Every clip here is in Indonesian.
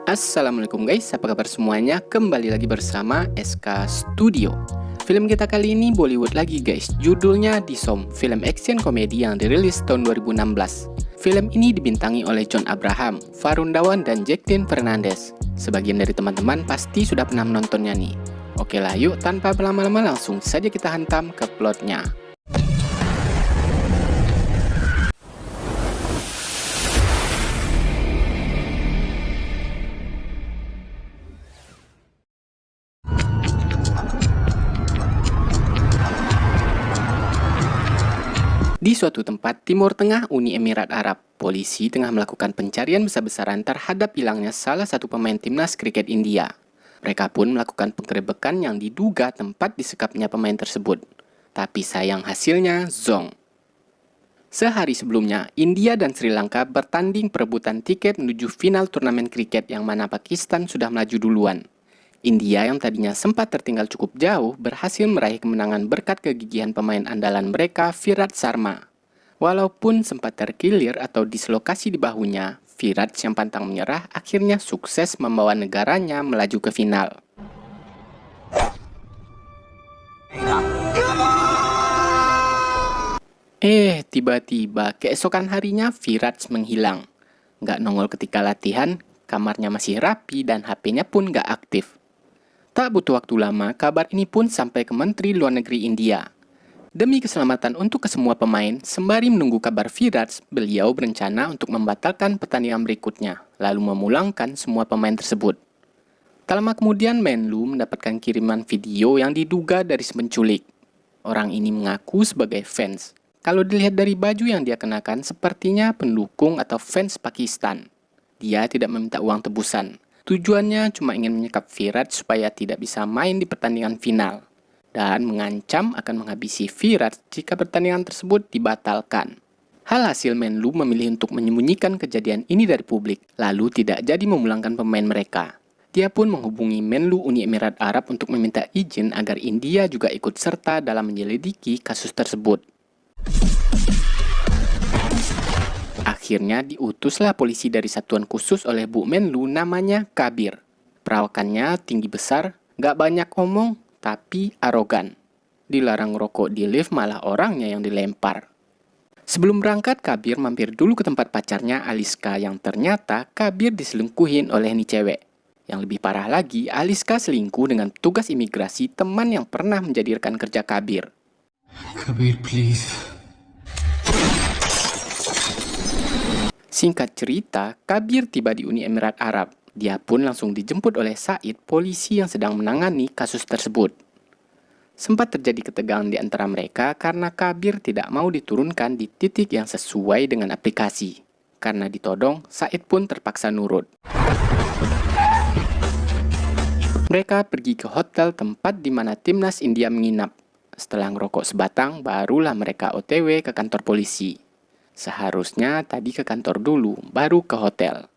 Assalamualaikum guys, apa kabar semuanya? Kembali lagi bersama SK Studio. Film kita kali ini Bollywood lagi guys. Judulnya Disom, film action komedi yang dirilis tahun 2016. Film ini dibintangi oleh John Abraham, Varun Dhawan, dan Jacqueline Fernandez. Sebagian dari teman-teman pasti sudah pernah menontonnya nih. Oke lah, yuk tanpa berlama-lama langsung saja kita hantam ke plotnya. Di suatu tempat Timur Tengah Uni Emirat Arab, polisi tengah melakukan pencarian besar-besaran terhadap hilangnya salah satu pemain timnas kriket India. Mereka pun melakukan penggerebekan yang diduga tempat disekapnya pemain tersebut. Tapi sayang hasilnya zonk. Sehari sebelumnya, India dan Sri Lanka bertanding perebutan tiket menuju final turnamen kriket yang mana Pakistan sudah melaju duluan. India yang tadinya sempat tertinggal cukup jauh berhasil meraih kemenangan berkat kegigihan pemain andalan mereka Virat Sharma. Walaupun sempat terkilir atau dislokasi di bahunya, Virat yang pantang menyerah akhirnya sukses membawa negaranya melaju ke final. Tiba-tiba keesokan harinya Virat menghilang. Nggak nongol ketika latihan, kamarnya masih rapi dan HP-nya pun nggak aktif. Tak butuh waktu lama, kabar ini pun sampai ke Menteri Luar Negeri India. Demi keselamatan untuk kesemua pemain, sembari menunggu kabar Virat, beliau berencana untuk membatalkan pertandingan berikutnya, lalu memulangkan semua pemain tersebut. Tak lama kemudian, Menlu mendapatkan kiriman video yang diduga dari si penculik. Orang ini mengaku sebagai fans. Kalau dilihat dari baju yang dia kenakan, sepertinya pendukung atau fans Pakistan. Dia tidak meminta uang tebusan. Tujuannya cuma ingin menyekap Virat supaya tidak bisa main di pertandingan final. Dan mengancam akan menghabisi Virat jika pertandingan tersebut dibatalkan. Hasil Menlu memilih untuk menyembunyikan kejadian ini dari publik, lalu tidak jadi memulangkan pemain mereka. Dia pun menghubungi Menlu Uni Emirat Arab untuk meminta izin agar India juga ikut serta dalam menyelidiki kasus tersebut. Akhirnya diutuslah polisi dari satuan khusus oleh Bu Menlu namanya Kabir. Perawakannya tinggi besar, gak banyak omong, tapi arogan. Dilarang rokok di lift malah orangnya yang dilempar. Sebelum berangkat, Kabir mampir dulu ke tempat pacarnya Aliska yang ternyata Kabir diselingkuhin oleh nih cewek. Yang lebih parah lagi, Aliska selingkuh dengan petugas imigrasi teman yang pernah menjadi rekan kerja Kabir. Kabir, please. Singkat cerita, Kabir tiba di Uni Emirat Arab. Dia pun langsung dijemput oleh Said, polisi yang sedang menangani kasus tersebut. Sempat terjadi ketegangan di antara mereka karena Kabir tidak mau diturunkan di titik yang sesuai dengan aplikasi. Karena ditodong, Said pun terpaksa nurut. Mereka pergi ke hotel tempat di mana timnas India menginap. Setelah ngerokok sebatang, barulah mereka OTW ke kantor polisi. Seharusnya tadi ke kantor dulu, baru ke hotel.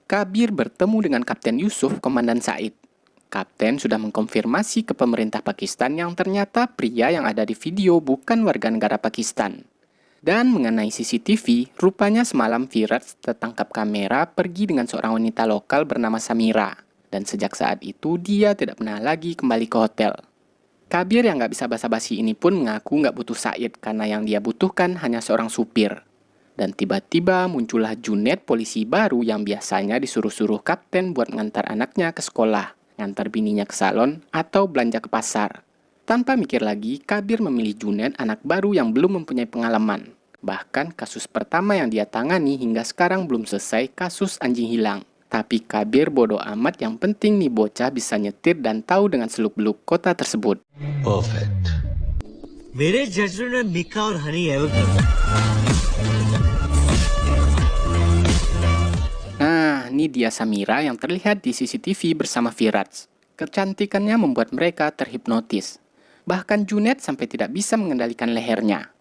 Kabir bertemu dengan Kapten Yusuf, Komandan Said. Kapten sudah mengkonfirmasi ke pemerintah Pakistan yang ternyata pria yang ada di video bukan warga negara Pakistan. Dan mengenai CCTV, rupanya semalam Virat tertangkap kamera pergi dengan seorang wanita lokal bernama Samira. Dan sejak saat itu dia tidak pernah lagi kembali ke hotel. Kabir yang nggak bisa basa-basi ini pun mengaku nggak butuh Said karena yang dia butuhkan hanya seorang supir. Dan tiba-tiba muncullah Junet, polisi baru yang biasanya disuruh-suruh kapten buat ngantar anaknya ke sekolah, ngantar bininya ke salon, atau belanja ke pasar. Tanpa mikir lagi, Kabir memilih Junet, anak baru yang belum mempunyai pengalaman. Bahkan kasus pertama yang dia tangani hingga sekarang belum selesai, kasus anjing hilang. Tapi Kabir bodoh amat, yang penting nih bocah bisa nyetir dan tahu dengan seluk-beluk kota tersebut. Perfect. मेरे जजरों ने मिका और हनी एवं Nah, ini dia Samira yang terlihat di CCTV bersama Virat. Kecantikannya membuat mereka terhipnotis. Bahkan Junet sampai tidak bisa mengendalikan lehernya.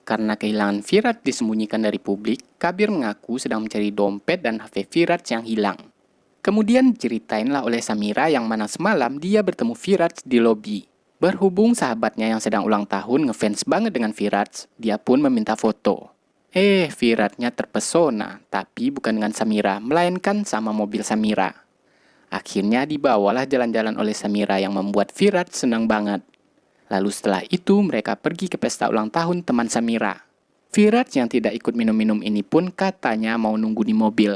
Karena kehilangan Virat disembunyikan dari publik, Kabir mengaku sedang mencari dompet dan HP Virat yang hilang. Kemudian diceritainlah oleh Samira yang mana semalam dia bertemu Virat di lobi. Berhubung sahabatnya yang sedang ulang tahun ngefans banget dengan Virat, dia pun meminta foto. Viratnya terpesona, tapi bukan dengan Samira, melainkan sama mobil Samira. Akhirnya dibawalah jalan-jalan oleh Samira yang membuat Virat senang banget. Lalu setelah itu mereka pergi ke pesta ulang tahun teman Samira. Virat yang tidak ikut minum-minum ini pun katanya mau nunggu di mobil.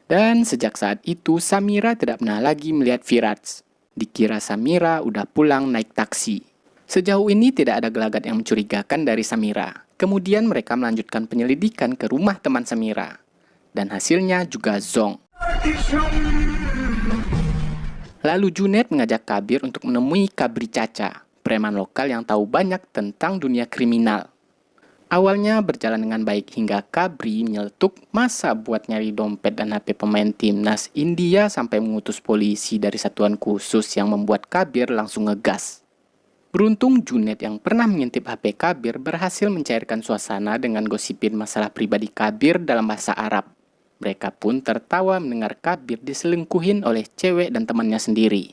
Dan sejak saat itu Samira tidak pernah lagi melihat Virat. Dikira Samira udah pulang naik taksi. Sejauh ini tidak ada gelagat yang mencurigakan dari Samira. Kemudian mereka melanjutkan penyelidikan ke rumah teman Samira. Dan hasilnya juga zonk. Lalu Junet mengajak Kabir untuk menemui Kabri Caca, preman lokal yang tahu banyak tentang dunia kriminal. Awalnya berjalan dengan baik hingga Kabri nyeletuk masa buat nyari dompet dan HP pemain timnas India sampai mengutus polisi dari satuan khusus yang membuat Kabir langsung ngegas. Beruntung Junet yang pernah mengintip HP Kabir berhasil mencairkan suasana dengan gosipin masalah pribadi Kabir dalam bahasa Arab. Mereka pun tertawa mendengar Kabir diselingkuhin oleh cewek dan temannya sendiri.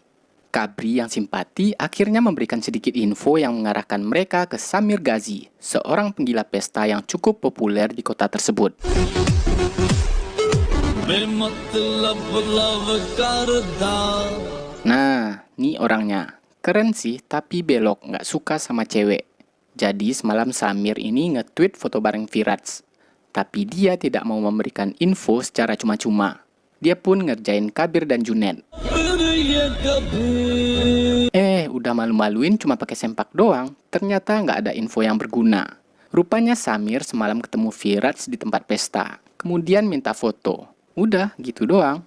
Kabri yang simpati akhirnya memberikan sedikit info yang mengarahkan mereka ke Samir Ghazi, seorang penggila pesta yang cukup populer di kota tersebut. Nah, ini orangnya. Keren sih, tapi belok, nggak suka sama cewek. Jadi semalam Samir ini nge-tweet foto bareng Virat. Tapi dia tidak mau memberikan info secara cuma-cuma. Dia pun ngerjain Kabir dan Junet. Udah malu-maluin cuma pakai sempak doang. Ternyata nggak ada info yang berguna. Rupanya Samir semalam ketemu Virat di tempat pesta. Kemudian minta foto. Udah, gitu doang.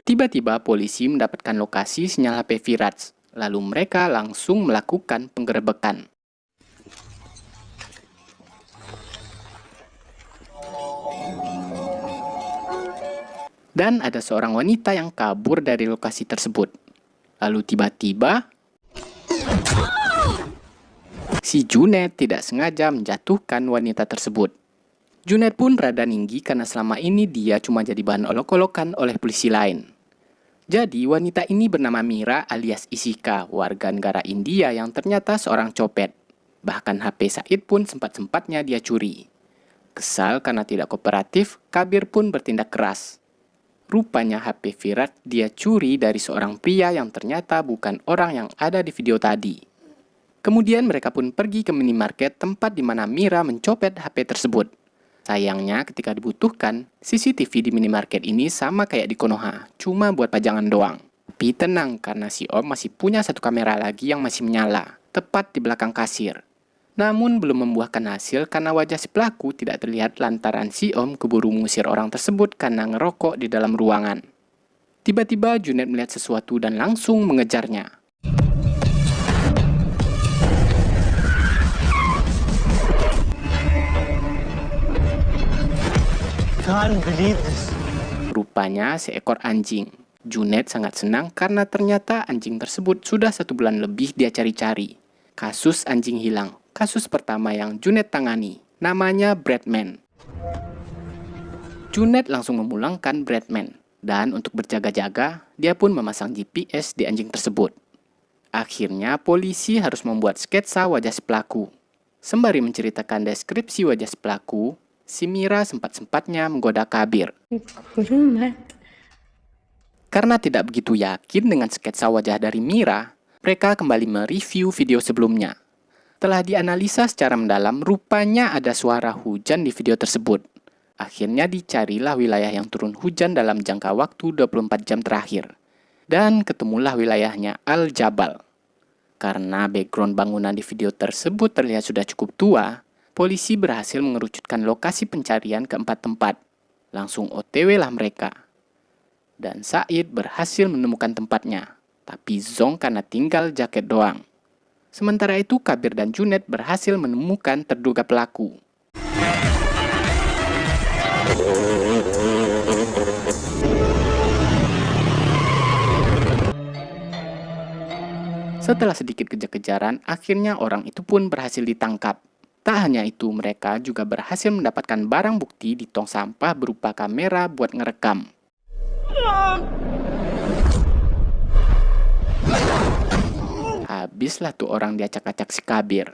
Tiba-tiba polisi mendapatkan lokasi sinyal HP Virat. Lalu mereka langsung melakukan penggerebekan. Dan ada seorang wanita yang kabur dari lokasi tersebut. Lalu tiba-tiba, si Junet tidak sengaja menjatuhkan wanita tersebut. Junet pun rada ninggi karena selama ini dia cuma jadi bahan olok-olokan oleh polisi lain. Jadi wanita ini bernama Mira alias Isika, warga negara India yang ternyata seorang copet. Bahkan HP Said pun sempat-sempatnya dia curi. Kesal karena tidak kooperatif, Kabir pun bertindak keras. Rupanya HP Virat dia curi dari seorang pria yang ternyata bukan orang yang ada di video tadi. Kemudian mereka pun pergi ke minimarket tempat di mana Mira mencopet HP tersebut. Sayangnya ketika dibutuhkan, CCTV di minimarket ini sama kayak di Konoha, cuma buat pajangan doang. Tapi tenang karena si Om masih punya satu kamera lagi yang masih menyala, tepat di belakang kasir. Namun belum membuahkan hasil karena wajah si pelaku tidak terlihat lantaran si Om keburu mengusir orang tersebut karena ngerokok di dalam ruangan. Tiba-tiba Junet melihat sesuatu dan langsung mengejarnya. Can't believe this. Rupanya seekor anjing. Junet sangat senang karena ternyata anjing tersebut sudah 1 bulan lebih dia cari-cari. Kasus anjing hilang. Kasus pertama yang Junet tangani, namanya Bradman. Junet langsung memulangkan Bradman, dan untuk berjaga-jaga, dia pun memasang GPS di anjing tersebut. Akhirnya, polisi harus membuat sketsa wajah si pelaku. Sembari menceritakan deskripsi wajah si pelaku, si Mira sempat-sempatnya menggoda Kabir. Karena tidak begitu yakin dengan sketsa wajah dari Mira, mereka kembali mereview video sebelumnya. Setelah dianalisa secara mendalam, rupanya ada suara hujan di video tersebut. Akhirnya dicarilah wilayah yang turun hujan dalam jangka waktu 24 jam terakhir. Dan ketemulah wilayahnya Al-Jabal. Karena background bangunan di video tersebut terlihat sudah cukup tua, polisi berhasil mengerucutkan lokasi pencarian ke 4 tempat. Langsung OTW lah mereka. Dan Said berhasil menemukan tempatnya, tapi zonk karena tinggal jaket doang. Sementara itu, Kabir dan Junet berhasil menemukan terduga pelaku. Setelah sedikit kejar-kejaran, akhirnya orang itu pun berhasil ditangkap. Tak hanya itu, mereka juga berhasil mendapatkan barang bukti di tong sampah berupa kamera buat ngerekam. Habislah tuh orang diacak-acak si Kabir.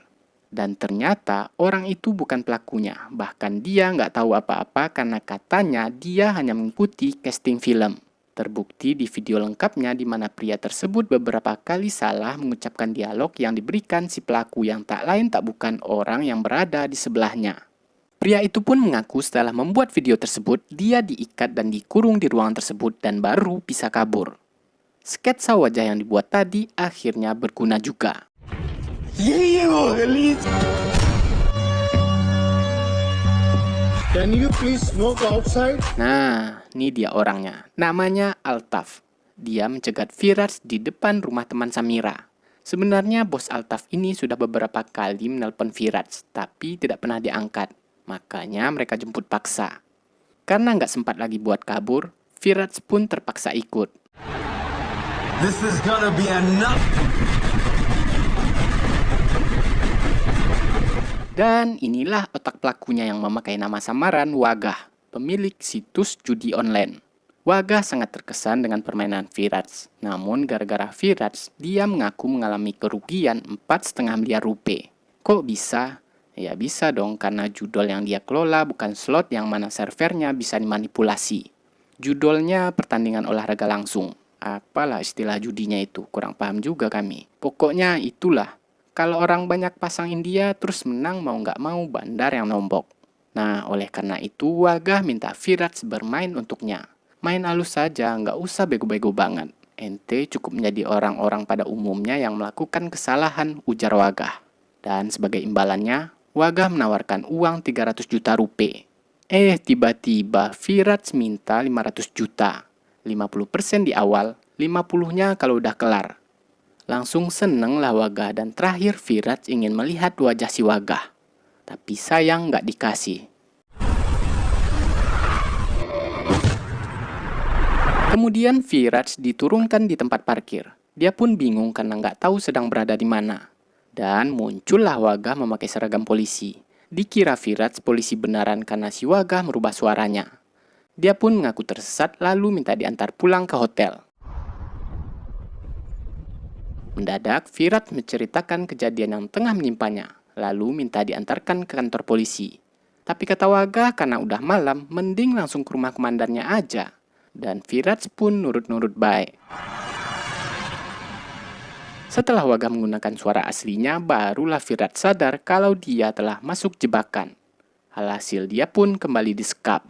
Dan ternyata orang itu bukan pelakunya. Bahkan dia nggak tahu apa-apa karena katanya dia hanya mengikuti casting film. Terbukti di video lengkapnya di mana pria tersebut beberapa kali salah mengucapkan dialog yang diberikan si pelaku yang tak lain tak bukan orang yang berada di sebelahnya. Pria itu pun mengaku setelah membuat video tersebut, dia diikat dan dikurung di ruangan tersebut dan baru bisa kabur. Sketsa wajah yang dibuat tadi akhirnya berguna juga. Can you please smoke outside? Nah, ini dia orangnya. Namanya Altaf. Dia mencegat Firaj di depan rumah teman Samira. Sebenarnya bos Altaf ini sudah beberapa kali menelpon Firaj, tapi tidak pernah diangkat. Makanya mereka jemput paksa. Karena nggak sempat lagi buat kabur, Firaj pun terpaksa ikut. This is gonna be enough. Dan inilah otak pelakunya yang memakai nama samaran Wagah, pemilik situs judi online. Wagah sangat terkesan dengan permainan Firaj. Namun gara-gara Firaj, dia mengaku mengalami kerugian 4,5 miliar rupiah. Kok bisa? Ya bisa dong, karena judol yang dia kelola bukan slot yang mana servernya bisa dimanipulasi. Judolnya pertandingan olahraga langsung. Apalah istilah judinya itu, kurang paham juga kami. Pokoknya itulah. Kalau orang banyak pasang India terus menang mau nggak mau bandar yang nombok. Nah, oleh karena itu Wagah minta Firaj bermain untuknya. Main halus saja, nggak usah bego-bego banget. Ente cukup menjadi orang-orang pada umumnya yang melakukan kesalahan, ujar Wagah. Dan sebagai imbalannya, Wagah menawarkan uang 300 juta rupiah. Tiba-tiba Firaj minta 500 juta. 50% di awal, 50-nya kalau udah kelar. Langsung seneng lah Wagah dan terakhir Firaj ingin melihat wajah si Wagah. Tapi sayang nggak dikasih. Kemudian Firaj diturunkan di tempat parkir. Dia pun bingung karena nggak tahu sedang berada di mana. Dan muncullah Wagah memakai seragam polisi. Dikira Firaj polisi benaran karena si Wagah merubah suaranya. Dia pun mengaku tersesat lalu minta diantar pulang ke hotel. Mendadak, Firaj menceritakan kejadian yang tengah menimpanya, lalu minta diantarkan ke kantor polisi. Tapi kata Wagah, karena udah malam, mending langsung ke rumah komandannya aja. Dan Firaj pun nurut-nurut baik. Setelah Wagah menggunakan suara aslinya, barulah Firaj sadar kalau dia telah masuk jebakan. Alhasil dia pun kembali disekap.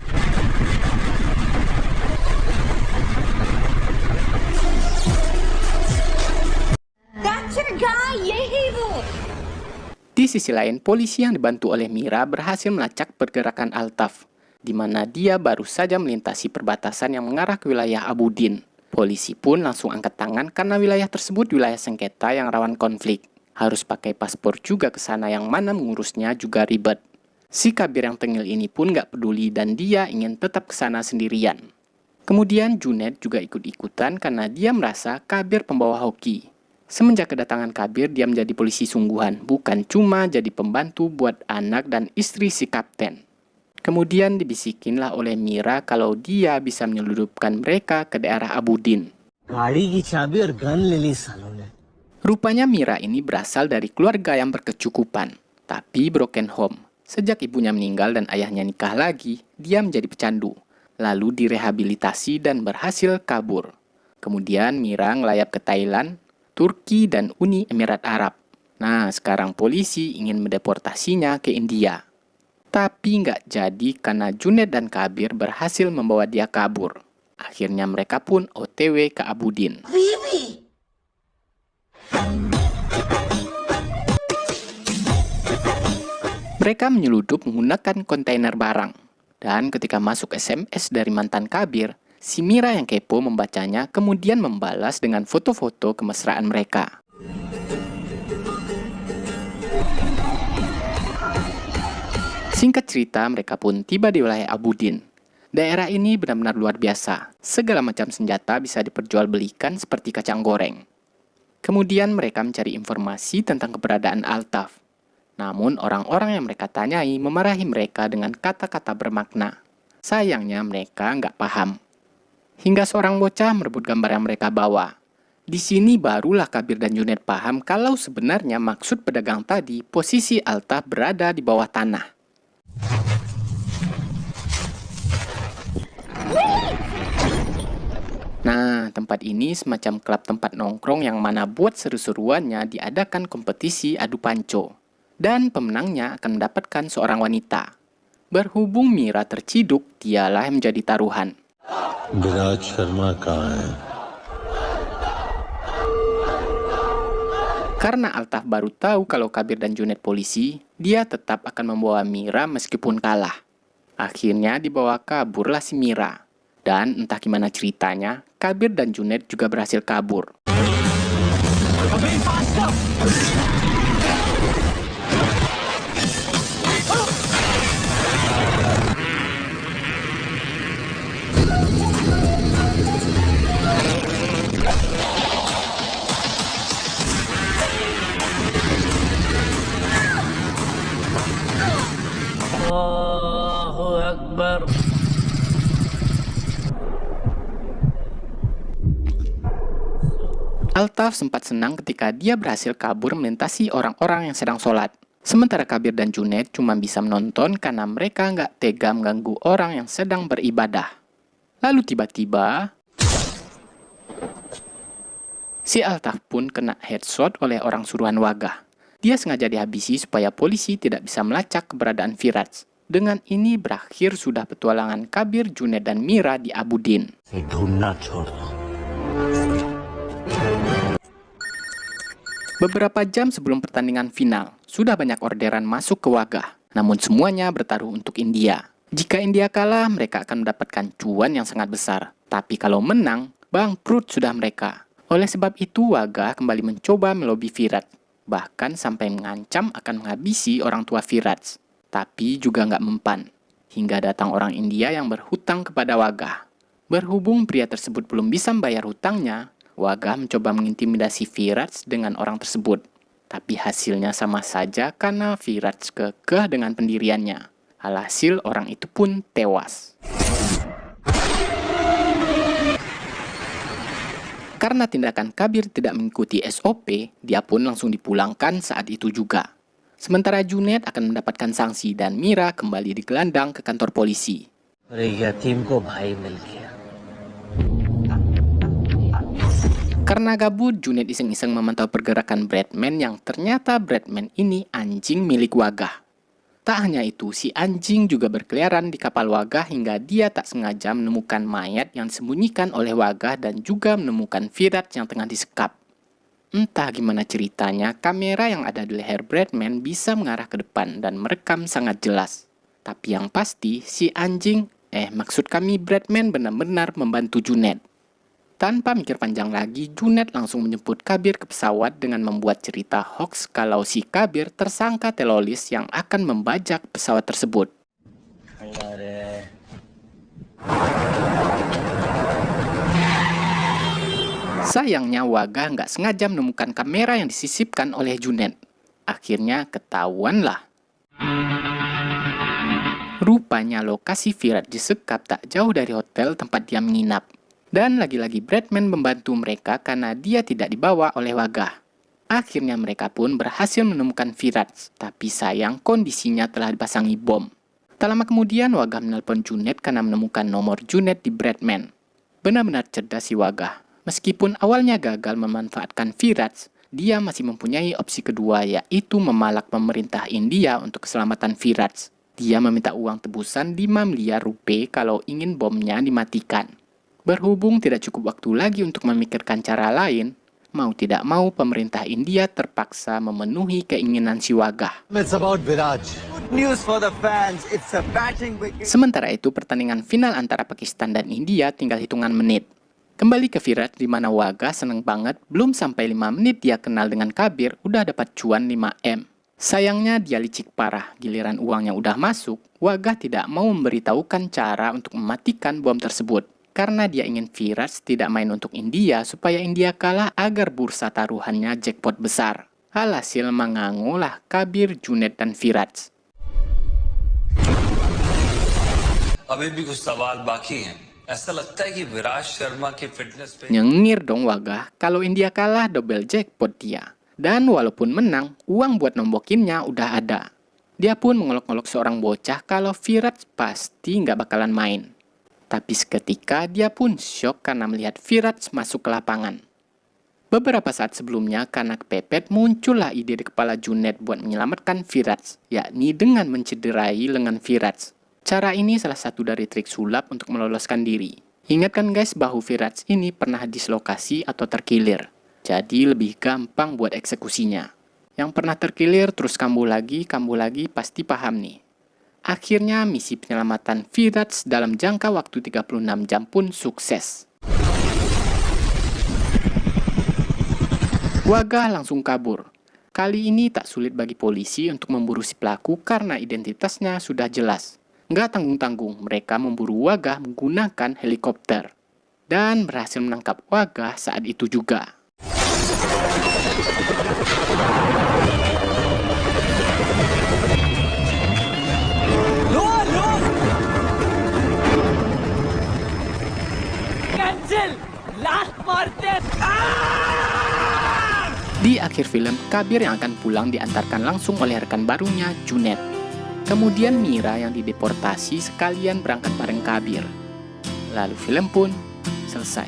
Di sisi lain, polisi yang dibantu oleh Mira berhasil melacak pergerakan Altaf, di mana dia baru saja melintasi perbatasan yang mengarah ke wilayah Abudin. Polisi pun langsung angkat tangan karena wilayah tersebut wilayah sengketa yang rawan konflik. Harus pakai paspor juga ke sana yang mana mengurusnya juga ribet. Si Kabir yang tengil ini pun gak peduli dan dia ingin tetap ke sana sendirian. Kemudian Junaid juga ikut-ikutan karena dia merasa Kabir pembawa hoki. Semenjak kedatangan Kabir, dia menjadi polisi sungguhan, bukan cuma jadi pembantu buat anak dan istri si kapten. Kemudian dibisikinlah oleh Mira kalau dia bisa menyeludupkan mereka ke daerah Abudin. गाड़ी की चाबी और गन ले ली सालों ने. Rupanya Mira ini berasal dari keluarga yang berkecukupan, tapi broken home. Sejak ibunya meninggal dan ayahnya nikah lagi, dia menjadi pecandu. Lalu direhabilitasi dan berhasil kabur. Kemudian Mira ngelayap ke Thailand, Turki, dan Uni Emirat Arab. Nah, sekarang polisi ingin mendeportasinya ke India. Tapi nggak jadi karena Junaid dan Kabir berhasil membawa dia kabur. Akhirnya mereka pun OTW ke Abudin. Mereka menyeludup menggunakan kontainer barang. Dan ketika masuk SMS dari mantan Kabir, si Mira yang kepo membacanya kemudian membalas dengan foto-foto kemesraan mereka. Singkat cerita, mereka pun tiba di wilayah Abudin. Daerah ini benar-benar luar biasa. Segala macam senjata bisa diperjualbelikan seperti kacang goreng. Kemudian mereka mencari informasi tentang keberadaan Altaf. Namun orang-orang yang mereka tanyai memarahi mereka dengan kata-kata bermakna. Sayangnya mereka nggak paham. Hingga seorang bocah merebut gambar yang mereka bawa. Di sini barulah Kabir dan Junaid paham kalau sebenarnya maksud pedagang tadi posisi Altaf berada di bawah tanah. Nah, tempat ini semacam klub tempat nongkrong yang mana buat seru-seruannya diadakan kompetisi adu panco. Dan pemenangnya akan mendapatkan seorang wanita. Berhubung Mira terciduk, dialah yang menjadi taruhan. विराज शर्मा कहाँ है? Karena Altaf baru tahu kalau Kabir dan Junaid polisi, dia tetap akan membawa Mira meskipun kalah. Akhirnya dibawa kaburlah si Mira. Dan entah gimana ceritanya, Kabir dan Junaid juga berhasil kabur. Allahu Akbar. Altaf sempat senang ketika dia berhasil kabur melintasi orang-orang yang sedang sholat. Sementara Kabir dan Junaid cuma bisa menonton karena mereka nggak tega mengganggu orang yang sedang beribadah. Lalu tiba-tiba, si Altaf pun kena headshot oleh orang suruhan Wagah. Dia sengaja dihabisi supaya polisi tidak bisa melacak keberadaan Firaj. Dengan ini berakhir sudah petualangan Kabir, Junaid, dan Mira di Abudin. Beberapa jam sebelum pertandingan final, sudah banyak orderan masuk ke Wagah. Namun semuanya bertaruh untuk India. Jika India kalah, mereka akan mendapatkan cuan yang sangat besar. Tapi kalau menang, bangkrut sudah mereka. Oleh sebab itu, Wagah kembali mencoba melobi Firaj. Bahkan sampai mengancam akan menghabisi orang tua Firaj. Tapi juga nggak mempan. Hingga datang orang India yang berhutang kepada Wagah. Berhubung pria tersebut belum bisa membayar hutangnya, Wagah mencoba mengintimidasi Firaj dengan orang tersebut. Tapi hasilnya sama saja karena Firaj kekeh dengan pendiriannya. Alhasil orang itu pun tewas. Karena tindakan Kabir tidak mengikuti SOP, dia pun langsung dipulangkan saat itu juga. Sementara Junaid akan mendapatkan sanksi dan Mira kembali digelandang ke kantor polisi. और एक यतीम को भाई मिल गया. Karena gabut, Junaid iseng-iseng memantau pergerakan Bradman yang ternyata Bradman ini anjing milik Wagah. Tak hanya itu, si anjing juga berkeliaran di kapal Wagah hingga dia tak sengaja menemukan mayat yang disembunyikan oleh Wagah dan juga menemukan Firaj yang tengah disekap. Entah gimana ceritanya, kamera yang ada di leher Bradman bisa mengarah ke depan dan merekam sangat jelas. Tapi yang pasti, si anjing, maksud kami Bradman benar-benar membantu Junaid. Tanpa mikir panjang lagi, Junaid langsung menjemput Kabir ke pesawat dengan membuat cerita hoax kalau si Kabir tersangka teroris yang akan membajak pesawat tersebut. Sayangnya Wagah nggak sengaja menemukan kamera yang disisipkan oleh Junaid. Akhirnya ketahuanlah. Rupanya lokasi Firaj disekap tak jauh dari hotel tempat dia menginap. Dan lagi-lagi Bradman membantu mereka karena dia tidak dibawa oleh Wagah. Akhirnya mereka pun berhasil menemukan Firaj, tapi sayang kondisinya telah dipasangi bom. Tak lama kemudian Wagah menelpon Junaid karena menemukan nomor Junaid di Bradman. Benar-benar cerdas si Wagah. Meskipun awalnya gagal memanfaatkan Firaj, dia masih mempunyai opsi kedua, yaitu memalak pemerintah India untuk keselamatan Firaj. Dia meminta uang tebusan 5 miliar rupiah kalau ingin bomnya dimatikan. Berhubung tidak cukup waktu lagi untuk memikirkan cara lain, mau tidak mau pemerintah India terpaksa memenuhi keinginan si Wagah. It's about Viraj. Good news for the fans. It's a batting wicket. Sementara itu pertandingan final antara Pakistan dan India tinggal hitungan menit. Kembali ke Firaj di mana Wagah seneng banget, belum sampai 5 menit dia kenal dengan Kabir, udah dapat cuan 5M. Sayangnya dia licik parah, giliran uangnya udah masuk, Wagah tidak mau memberitahukan cara untuk mematikan bom tersebut. Karena dia ingin Firaj tidak main untuk India supaya India kalah agar bursa taruhannya jackpot besar. Alhasil mengangulah Kabir, Junaid, dan Firaj. अभी भी कुछ सवाल बाकी हैं ऐसा लगता है कि विराट शर्मा की फिटनेस पे Nyengir dong Wagah, kalau India kalah double jackpot dia. Dan walaupun menang, uang buat nombokinnya udah ada. Dia pun mengolok-olok seorang bocah kalau Virat pasti nggak bakalan main. Tapi seketika dia pun syok karena melihat Virat masuk ke lapangan. Beberapa saat sebelumnya, karena kepepet, muncullah ide di kepala Junaid buat menyelamatkan Virat, yakni dengan mencederai lengan Virat. Cara ini salah satu dari trik sulap untuk meloloskan diri. Ingatkan guys, bahu Virat ini pernah dislokasi atau terkilir, jadi lebih gampang buat eksekusinya. Yang pernah terkilir terus kambuh lagi, pasti paham nih. Akhirnya misi penyelamatan Virat dalam jangka waktu 36 jam pun sukses. Wagah langsung kabur. Kali ini tak sulit bagi polisi untuk memburu si pelaku karena identitasnya sudah jelas. Nggak tanggung-tanggung, mereka memburu Wagah menggunakan helikopter. Dan berhasil menangkap Wagah saat itu juga. Di akhir film, Kabir yang akan pulang diantarkan langsung oleh rekan barunya, Junaid. Kemudian Mira yang dideportasi sekalian berangkat bareng Kabir. Lalu film pun selesai.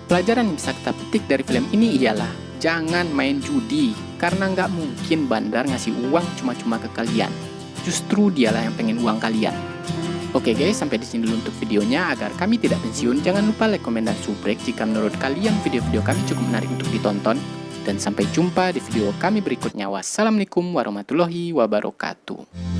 Pelajaran yang bisa kita petik dari film ini ialah jangan main judi, karena nggak mungkin bandar ngasih uang cuma-cuma ke kalian. Justru dialah yang pengen uang kalian. Oke guys, sampai di sini dulu untuk videonya. Agar kami tidak pensiun, jangan lupa like, komen, dan subrek jika menurut kalian video-video kami cukup menarik untuk ditonton. Dan sampai jumpa di video kami berikutnya. Wassalamualaikum warahmatullahi wabarakatuh.